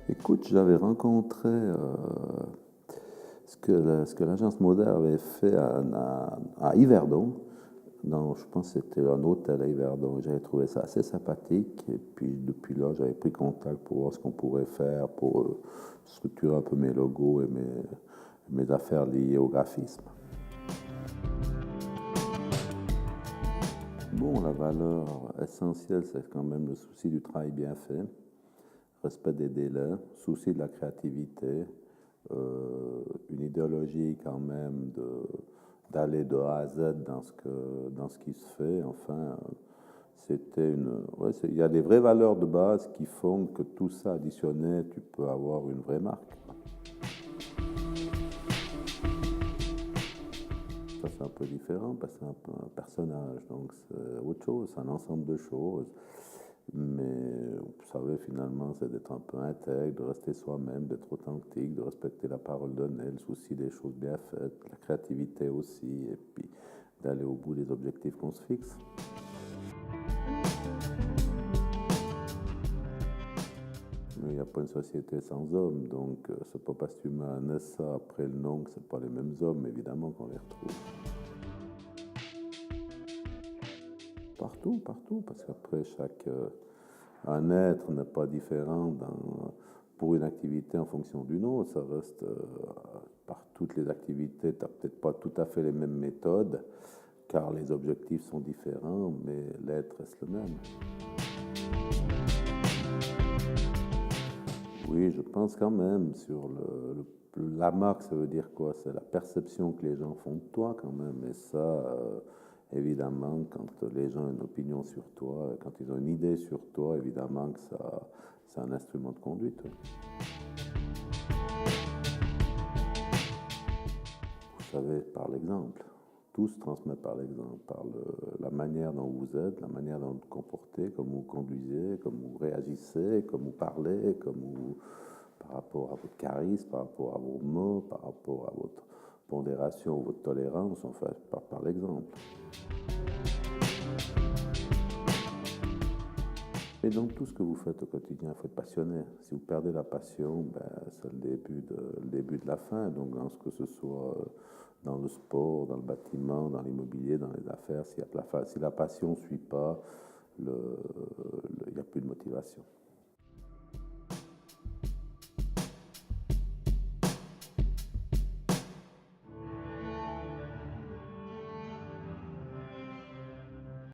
Écoute, j'avais rencontré ce que l'agence Moder avait fait à Yverdon. Je pense que c'était un hôtel à Yverdon. J'avais trouvé ça assez sympathique. Et puis depuis là, j'avais pris contact pour voir ce qu'on pourrait faire pour structurer un peu mes logos et mes affaires liées au graphisme. Bon, la valeur essentielle, c'est quand même le souci du travail bien fait, respect des délais, souci de la créativité, une idéologie quand même d'aller de A à Z dans ce qui se fait. Enfin, il y a des vraies valeurs de base qui font que tout ça additionné, tu peux avoir une vraie marque. Ça, c'est un peu différent parce que c'est un peu un personnage, donc c'est autre chose, c'est un ensemble de choses. Mais vous savez, finalement, c'est d'être un peu intègre, de rester soi-même, d'être authentique, de respecter la parole donnée, le souci des choses bien faites, la créativité aussi, et puis d'aller au bout des objectifs qu'on se fixe. Mais il n'y a pas une société sans hommes, donc c'est pas parce que tu mets un SA après le nom que c'est pas les mêmes hommes, évidemment, qu'on les retrouve. Partout, partout, parce qu'après, un être n'est pas différent pour une activité en fonction d'une autre. Ça reste, par toutes les activités, tu n'as peut-être pas tout à fait les mêmes méthodes, car les objectifs sont différents, mais l'être reste le même. Oui, je pense quand même sur la marque, ça veut dire quoi? C'est la perception que les gens font de toi quand même. Et ça, évidemment, quand les gens ont une opinion sur toi, quand ils ont une idée sur toi, évidemment que ça, c'est un instrument de conduite. Oui. Vous savez, par l'exemple. Tout se transmet par l'exemple, la manière dont vous êtes, la manière dont vous vous comportez, comme vous conduisez, comme vous réagissez, comme vous parlez, par rapport à votre charisme, par rapport à vos mots, par rapport à votre pondération ou votre tolérance, enfin, par l'exemple. Et donc tout ce que vous faites au quotidien, il faut être passionné. Si vous perdez la passion, c'est le début de la fin. Donc que ce soit dans le sport, dans le bâtiment, dans l'immobilier, dans les affaires, si la passion ne suit pas, il n'y a plus de motivation.